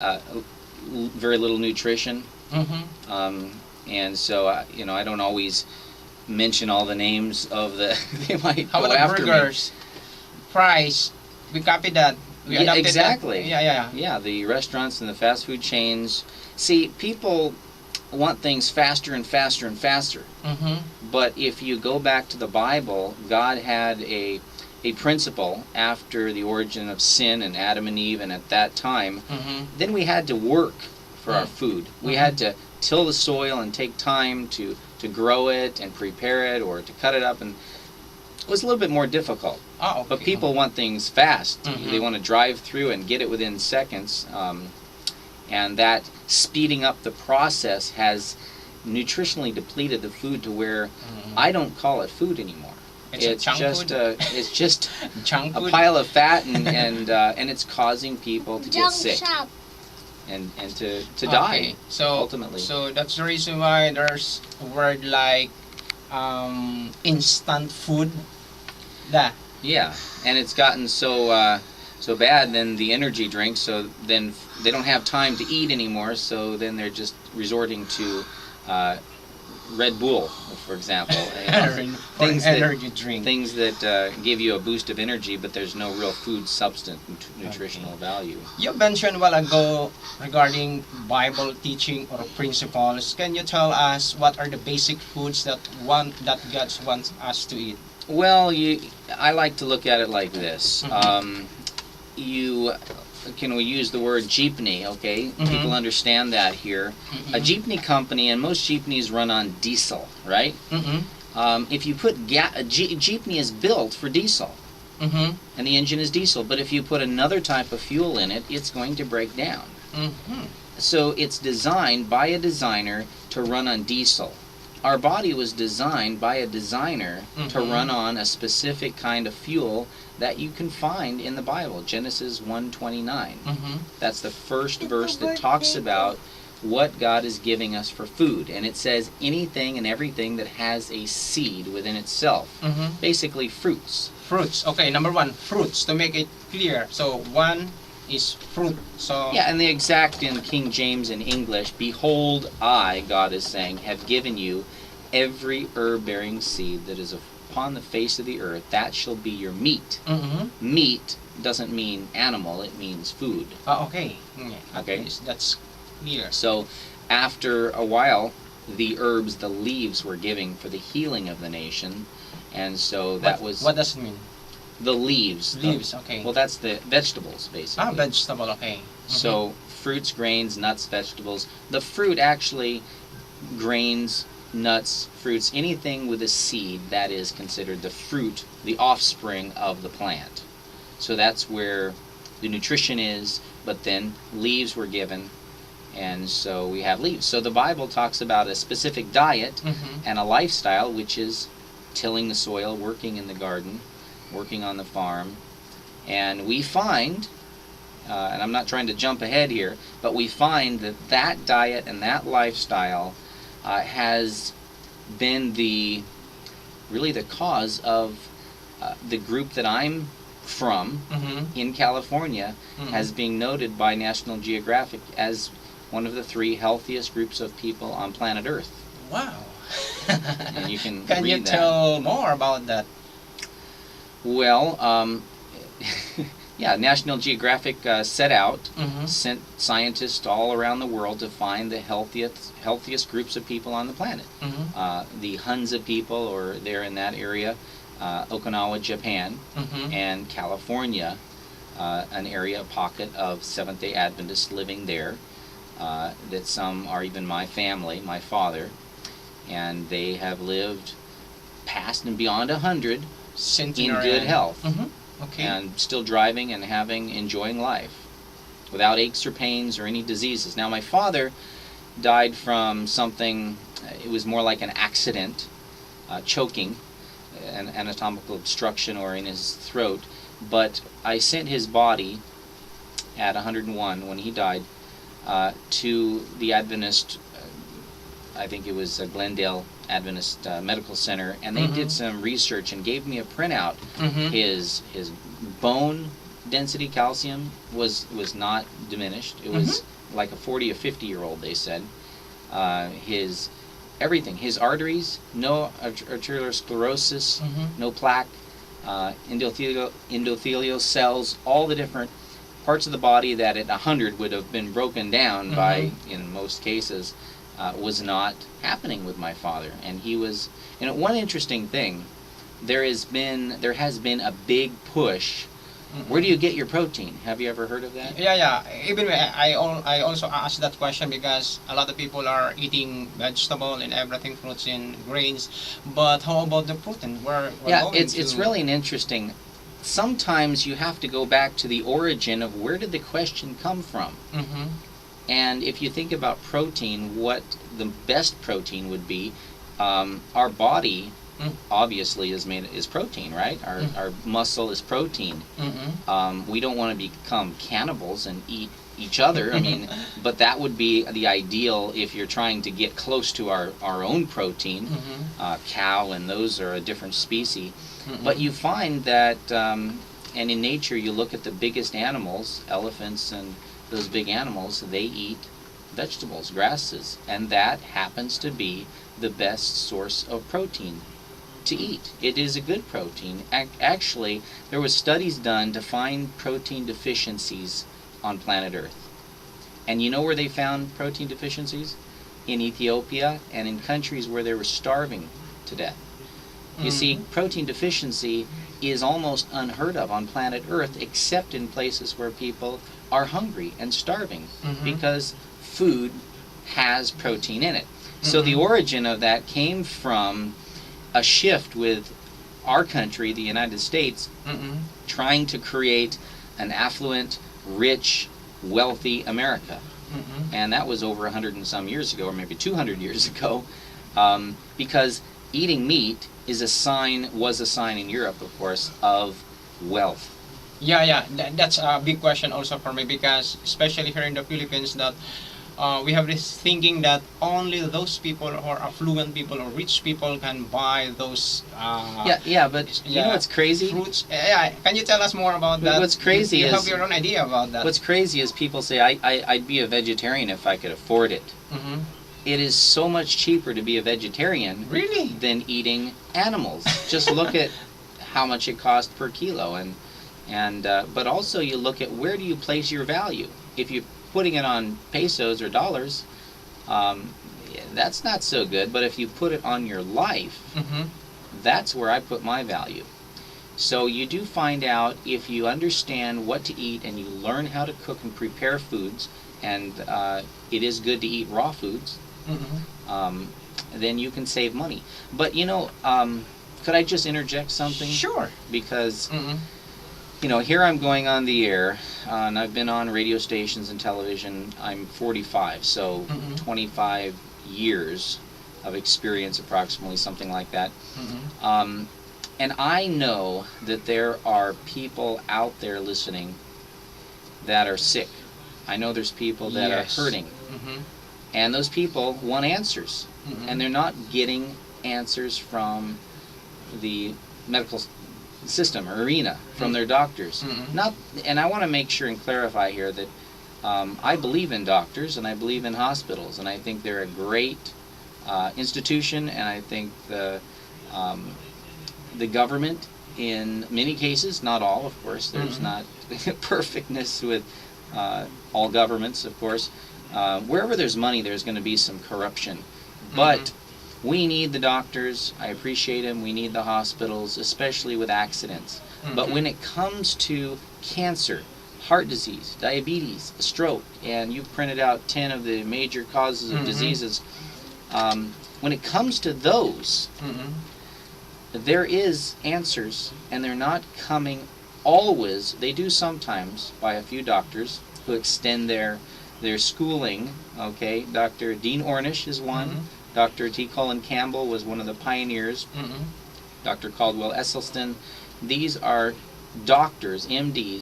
very little nutrition. Mm-hmm. And so, I don't always mention all the names of the. They might How go about the after me. burgers, fries? We copy that. We Yeah, adopted exactly. That. Yeah. Yeah, the restaurants and the fast food chains. See, people want things faster and faster and faster. Mm-hmm. But if you go back to the Bible, God had a principle after the origin of sin and Adam and Eve, and at that time, Mm-hmm. then we had to work for our food. We Mhm. had to till the soil and take time to grow it and prepare it or to cut it up, and it was a little bit more difficult. Oh, okay. But people want things fast. Mhm. They want to drive through and get it within seconds. And that speeding up the process has nutritionally depleted the food to where Mhm. I don't call it food anymore. It's a junk just food? it's just Junk a food? pile of fat, and it's causing people to get Junk sick shop. and to Okay. die So ultimately. So that's the reason why there's a word like instant food. Da. Yeah, and it's gotten so bad. Then the energy drinks, so then they don't have time to eat anymore. So then they're just resorting to Red Bull, for example. Things that- energy drink. Things that give you a boost of energy, but there's no real food substance, nutritional value. You mentioned a while ago regarding Bible teaching or principles. Can you tell us what are the basic foods that God wants us to eat? Well, I like to look at it like this. We use the word jeepney, okay? Mhm. People understand that here. A jeepney company, and most jeepneys run on diesel, right? Mm-hmm. If you put a jeepney is built for diesel, Mm-hmm. and the engine is diesel. But if you put another type of fuel in it, it's going to break down. Mm-hmm. So it's designed by a designer to run on diesel. Our body was designed by a designer to Mhm. run on a specific kind of fuel that you can find in the Bible, Genesis 1:29. Mm-hmm. That's the first It's verse the that word talks paper. about what God is giving us for food. And it says anything and everything that has a seed within itself. Mm-hmm. Basically fruits. Fruits. Okay, number one, fruits. To make it clear, so one is fruit. So Yeah, and the exact in King James in English, behold, I, God is saying, have given you every herb-bearing seed that is upon the face of the earth. That shall be your meat. Mm-hmm. Meat doesn't mean animal, it means food. Okay. Yeah. Okay. That's clear. So after a while, the herbs, the leaves were giving for the healing of the nation. And so that was What does it mean? the leaves. Leaves. Okay. Well, that's the vegetables, basically. Vegetable. Okay. So fruits, grains, nuts, vegetables. The fruit actually, grains, nuts, fruits, anything with a seed, that is considered the fruit, the offspring of the plant. So that's where the nutrition is, but then leaves were given, and so we have leaves. So the Bible talks about a specific diet Mm-hmm. and a lifestyle, which is tilling the soil, working in the garden, working on the farm. And we find, and I'm not trying to jump ahead here, but we find that that diet and that lifestyle has been really the cause of the group that I'm from Mm-hmm. in California Mhm. as being noted by National Geographic as one of the 3 healthiest groups of people on planet Earth. Wow. And you can Can read you that. tell more about that? Well, yeah, National Geographic set out, Mm-hmm. sent scientists all around the world to find the healthiest groups of people on the planet. Mm-hmm. The Hunza people, or they're in that area, Okinawa, Japan, Mm-hmm. and California, an area, a pocket of Seventh-day Adventists living there, that some are even my family, my father, and they have lived past and beyond 100 in good health. Mm-hmm. Okay. And still driving and enjoying life without aches or pains or any diseases. Now, my father died from something, it was more like an accident, choking, an anatomical obstruction or in his throat, but I sent his body at 101 when he died to the Adventist, I think it was Glendale Adventist Medical Center, and they did some research and gave me a printout. Mm-hmm. His bone density calcium was not diminished. It was like a 40 or 50-year-old, they said. His everything, his arteries, no arterial sclerosis, no plaque, endothelial cells, all the different parts of the body that at 100 would have been broken down by, in most cases, was not happening with my father. And he was, one interesting thing, there has been a big push. Where do you get your protein? Have you ever heard of that? Yeah. Even I also asked that question because a lot of people are eating vegetable and everything, fruits and grains. But how about the protein? It's really an interesting. Sometimes you have to go back to the origin of where did the question come from. And if you think about protein, what the best protein would be, our body obviously is protein, right? Our muscle is protein. We don't want to become cannibals and eat each other. I mean, but that would be the ideal if you're trying to get close to our own protein. Cow and those are a different species. But you find that, and in nature you look at the biggest animals, elephants and those big animals, they eat vegetables, grasses, and that happens to be the best source of protein to eat. It is a good protein. Actually, there was studies done to find protein deficiencies on planet Earth. And you know where they found protein deficiencies? In Ethiopia and in countries where they were starving to death. You see, protein deficiency is almost unheard of on planet Earth, except in places where people are hungry and starving, because food has protein in it. So the origin of that came from a shift with our country, the United States, trying to create an affluent, rich, wealthy America. And that was over 100 and some years ago, or maybe 200 years ago, because eating meat was a sign in Europe, of course, of wealth. Yeah. That's a big question also for me, because especially here in the Philippines, that we have this thinking that only those people who are affluent people or rich people can buy those. But you know what's crazy? Fruits. Yeah, can you tell us more about that? What's crazy you is have your own idea about that. What's crazy is people say I'd be a vegetarian if I could afford it. It is so much cheaper to be a vegetarian than eating animals. Just look at how much it costs per kilo, and but also you look at where do you place your value. If you're putting it on pesos or dollars, that's not so good. But if you put it on your life, that's where I put my value. So you do find out, if you understand what to eat and you learn how to cook and prepare foods, and it is good to eat raw foods, then you can save money. But could I just interject something? Sure. Because here I'm going on the air, and I've been on radio stations and television. I'm 45, so 25 years of experience, approximately, something like that. And I know that there are people out there listening that are sick. I know there's people that are hurting. And those people want answers. And they're not getting answers from the medical system or arena, from their doctors. And I want to make sure and clarify here that I believe in doctors and I believe in hospitals, and I think they're a great institution, and I think the government, in many cases, not all, of course, there's not perfectness with all governments, of course. Wherever there's money, there's going to be some corruption. But we need the doctors. I appreciate them. We need the hospitals, especially with accidents. But when it comes to cancer, heart disease, diabetes, stroke, and you've printed out 10 of the major causes of diseases, when it comes to those, there is answers, and they're not coming always. They do sometimes by a few doctors who extend their schooling. Okay, Dr. Dean Ornish is one. Dr. T. Colin Campbell was one of the pioneers. Dr. Caldwell Esselstyn. These are doctors, MDs,